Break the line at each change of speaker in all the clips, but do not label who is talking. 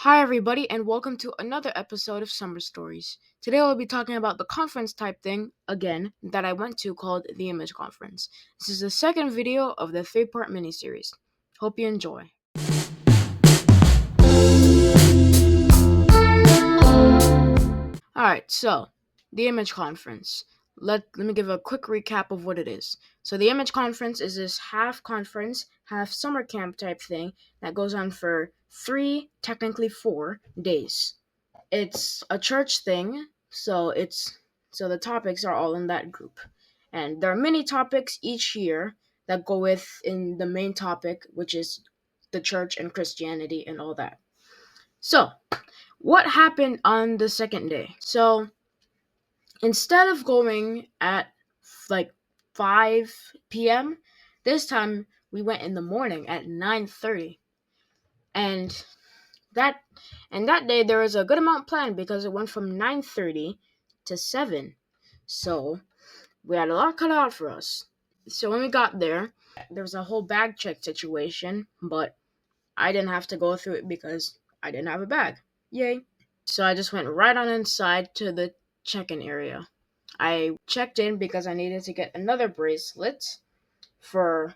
Hi, everybody, and welcome to another episode of Summer Stories. Today, we'll be talking about the conference type thing again that I went to called the Image Conference. This is the second video of the three-part miniseries. Hope you enjoy. Alright, so the Image Conference. Let me give a quick recap of what it is. So the Image Conference is this half conference, half summer camp type thing that goes on for 3, technically 4 days. It's a church thing, so the topics are all in that group. And there are many topics each year that go in the main topic, which is the church and Christianity and all that. So, what happened on the second day? So, instead of going at like 5 p.m., this time we went in the morning at 9:30. And that that day there was a good amount planned because it went from 9:30 to 7. So, we had a lot cut out for us. So when we got there was a whole bag check situation, but I didn't have to go through it because I didn't have a bag. Yay. So I just went right on inside to the check-in area. I checked in because I needed to get another bracelet for.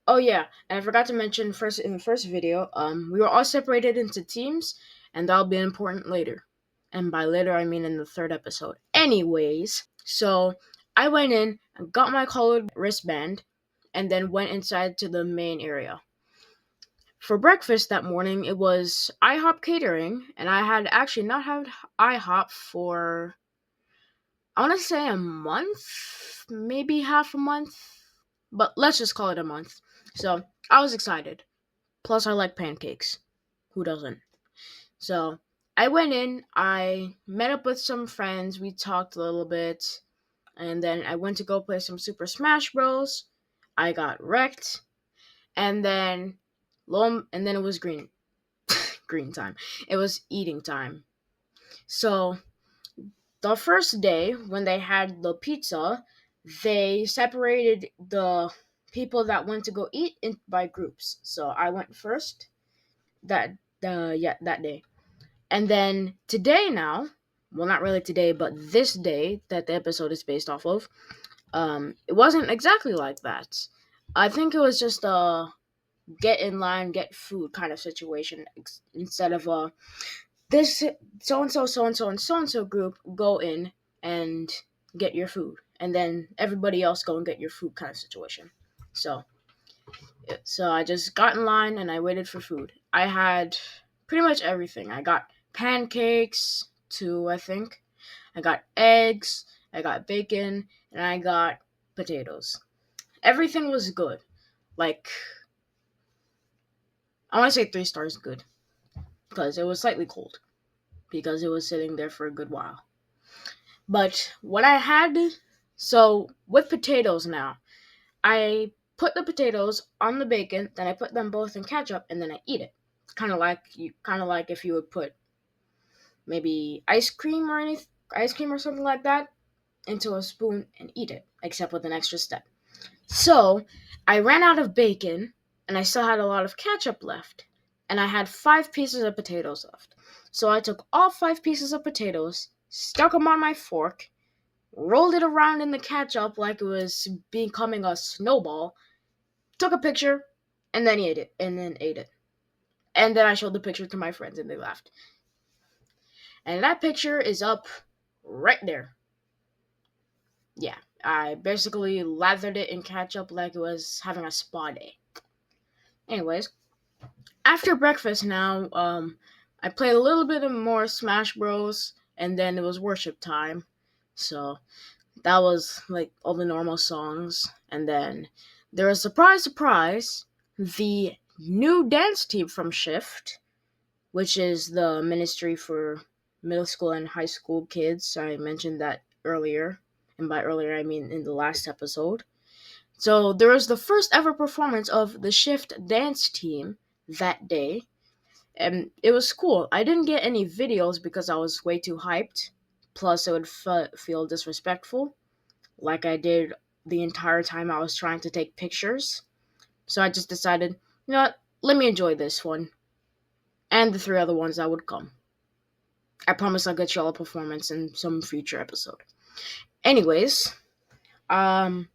Oh yeah, and I forgot to mention first in the first video, we were all separated into teams, and that'll be important later. And by later, I mean in the third episode. Anyways, so I went in and got my colored wristband, and then went inside to the main area. For breakfast that morning, it was IHOP catering, and I had actually not had IHOP for, I want to say a month, maybe half a month, but let's just call it a month. So I was excited. Plus, I like pancakes. Who doesn't? So I went in, I met up with some friends, we talked a little bit, and then I went to go play some Super Smash Bros. I got wrecked, and then it was green time. It was eating time. So the first day when they had the pizza, they separated the people that went to go eat by groups. So I went first that day. And then today now, well, not really today, but this day that the episode is based off of, it wasn't exactly like that. I think it was just a get in line, get food kind of situation instead of this so and so, so and so, and so and so group go in and get your food, and then everybody else go and get your food kind of situation. So I just got in line and I waited for food. I had pretty much everything. I got pancakes, too, I think. I got eggs, I got bacon, and I got potatoes. Everything was good. Like, I want to say 3 stars good. Because it was slightly cold. Because it was sitting there for a good while. But what I had, so with potatoes now, I put the potatoes on the bacon, then I put them both in ketchup, and then I eat it. Kind of like if you would put maybe ice cream or something like that into a spoon and eat it, except with an extra step. So I ran out of bacon, and I still had a lot of ketchup left, and I had 5 pieces of potatoes left. So I took all 5 pieces of potatoes, stuck them on my fork, rolled it around in the ketchup like it was becoming a snowball, took a picture, and then ate it. And then I showed the picture to my friends, and they laughed. And that picture is up right there. Yeah, I basically lathered it in ketchup like it was having a spa day. Anyways, after breakfast now, I played a little bit of more Smash Bros. And then it was worship time. So that was like all the normal songs. And then there was surprise, the new dance team from Shift, which is the ministry for middle school and high school kids. I mentioned that earlier. And by earlier, I mean in the last episode. So there was the first ever performance of the Shift dance team that day. And it was cool. I didn't get any videos because I was way too hyped. Plus, it would feel disrespectful, like I did the entire time I was trying to take pictures. So I just decided, you know what, let me enjoy this one. and the 3 other ones that would come. I promise I'll get y'all a performance in some future episode. Anyways, so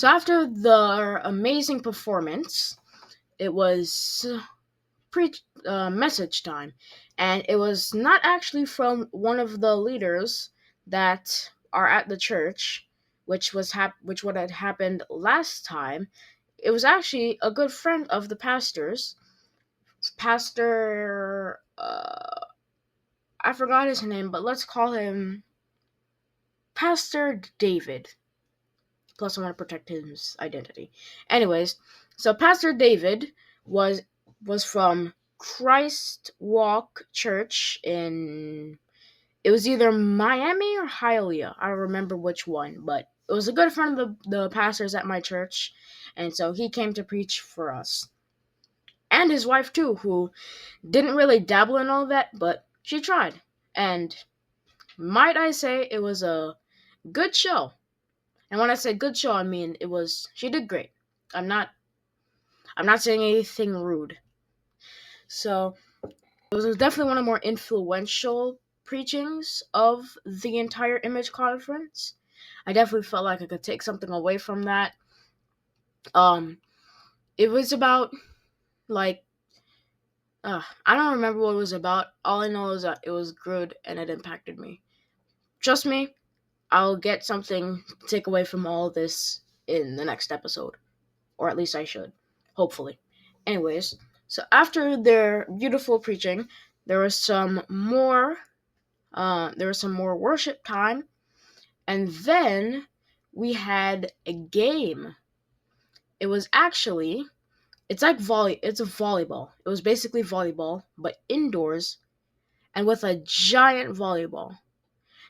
after the amazing performance, it was message time, and it was not actually from one of the leaders that are at the church, which what had happened last time. It was actually a good friend of the pastor's, Pastor. I forgot his name, but let's call him Pastor David. Plus, I want to protect his identity. Anyways, so Pastor David was from Christ Walk Church in, it was either Miami or Hialeah. I don't remember which one, but it was a good friend of the pastors at my church, and so he came to preach for us. And his wife too, who didn't really dabble in all that, but she tried. And might I say, it was a good show. And when I say good show, I mean she did great. I'm not saying anything rude. So it was definitely one of the more influential preachings of the entire Image Conference. I definitely felt like I could take something away from that. It was about, like, I don't remember what it was about. All I know is that it was good and it impacted me. Trust me, I'll get something to take away from all this in the next episode. Or at least I should. Hopefully. Anyways, so after their beautiful preaching, there was some more worship time, and then we had a game. It was actually, it's a volleyball. It was basically volleyball, but indoors, and with a giant volleyball.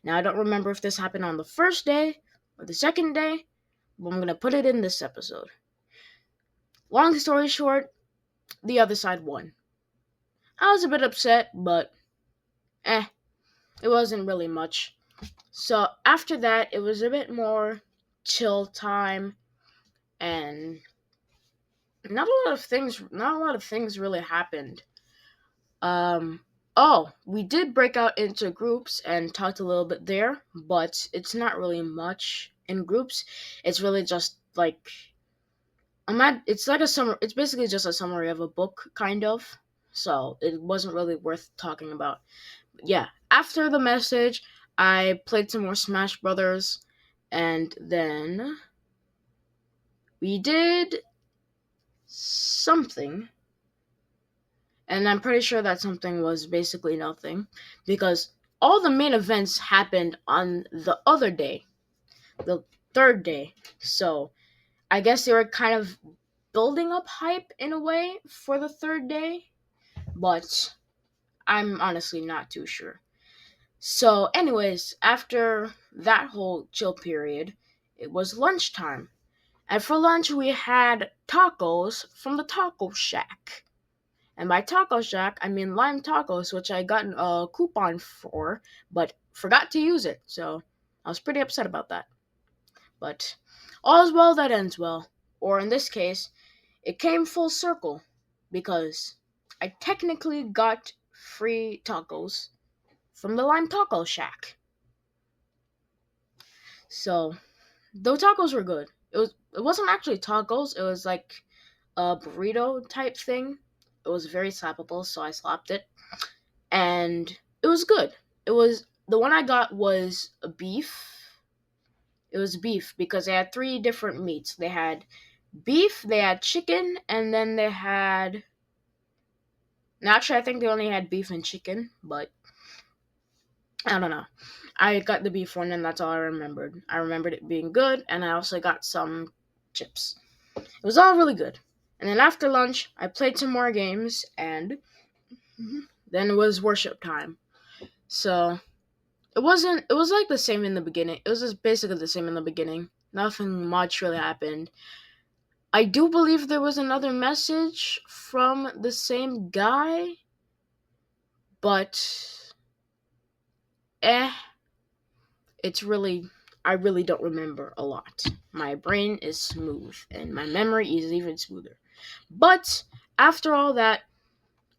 Now, I don't remember if this happened on the first day or the second day, but I'm going to put it in this episode. Long story short, the other side won. I was a bit upset, but it wasn't really much. So after that, it was a bit more chill time, and not a lot of things really happened. We did break out into groups and talked a little bit there, but it's not really much in groups. It's really just like it's basically just a summary of a book, kind of. So it wasn't really worth talking about. Yeah, after the message, I played some more Smash Brothers, and then we did something, and I'm pretty sure that something was basically nothing, because all the main events happened on the other day, the third day. So I guess they were kind of building up hype in a way for the third day, but I'm honestly not too sure. So anyways, after that whole chill period, it was lunchtime. And for lunch, we had tacos from the Taco Shack. And by Taco Shack, I mean lime tacos, which I got a coupon for, but forgot to use it. So I was pretty upset about that. But all's well that ends well. Or in this case, it came full circle, because I technically got free tacos from the Lime Taco Shack. So the tacos were good. It wasn't actually tacos, it was like a burrito type thing. It was very slappable, so I slapped it. And it was good. The one I got was a beef. It was beef because they had 3 different meats. They had beef, they had chicken, and then they had... Actually, I think they only had beef and chicken, but I don't know. I got the beef one, and that's all I remembered. I remembered it being good, and I also got some chips. It was all really good. And then after lunch, I played some more games, and then it was worship time. So it was like the same in the beginning. It was just basically the same in the beginning. Nothing much really happened. I do believe there was another message from the same guy, but I really don't remember a lot. My brain is smooth, and my memory is even smoother. But after all that,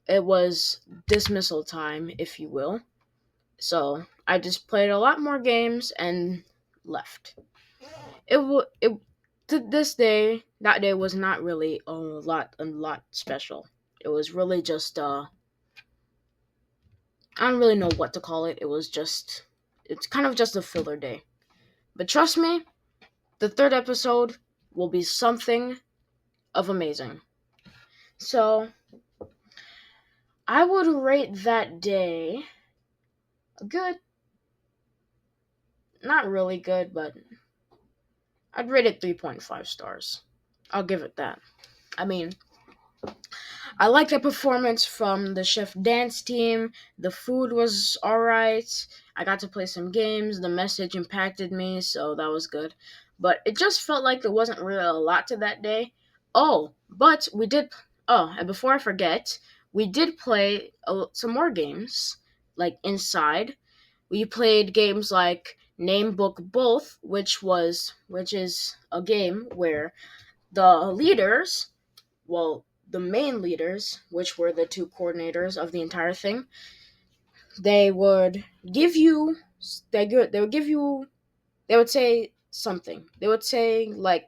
it was dismissal time, if you will. So I just played a lot more games and left. It to this day, that day was not really a lot special. It was really just I don't really know what to call it. It's kind of just a filler day. But trust me, the third episode will be something of amazing. So I would rate that day a good, not really good, but I'd rate it 3.5 stars. I'll give it that. I mean, I liked the performance from the chef dance team. The food was alright. I got to play some games. The message impacted me, so that was good. But it just felt like there wasn't really a lot to that day. Oh, but we did. Oh, and before I forget, we did play some more games, like inside. We played games like Name Book Both, which is a game where the leaders, well, the main leaders, which were the two coordinators of the entire thing, they would give you they would give you they would say something. They would say the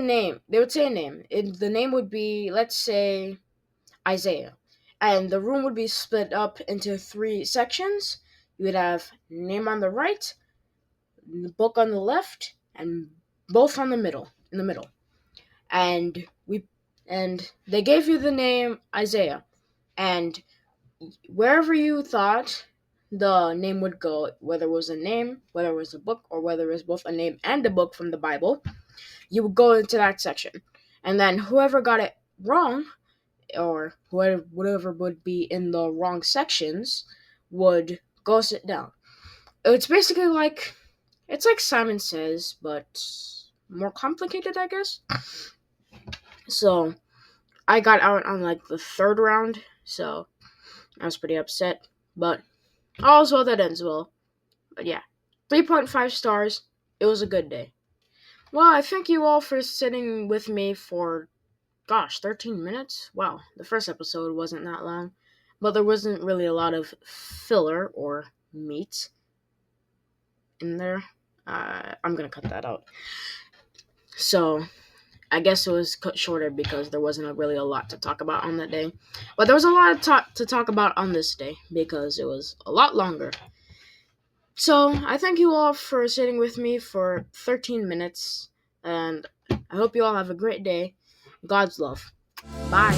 name. They would say a name. The name would be, let's say, Isaiah. And the room would be split up into three sections. You would have name on the right, book on the left, and both in the middle. And they gave you the name Isaiah. And wherever you thought the name would go, whether it was a name, whether it was a book, or whether it was both a name and a book from the Bible, you would go into that section. And then whoever got it wrong, or whatever would be in the wrong sections, would go sit down. It's like Simon Says, but more complicated, I guess. So I got out on like the third round, so I was pretty upset. But all's well that ends well. But yeah, 3.5 stars. It was a good day. Well, I thank you all for sitting with me for, 13 minutes? Wow, the first episode wasn't that long. But there wasn't really a lot of filler or meat in there. I'm gonna cut that out. So, I guess it was cut shorter because there wasn't really a lot to talk about on that day. But there was a lot to talk about on this day because it was a lot longer. So, I thank you all for sitting with me for 13 minutes. And I hope you all have a great day. God's love. Bye.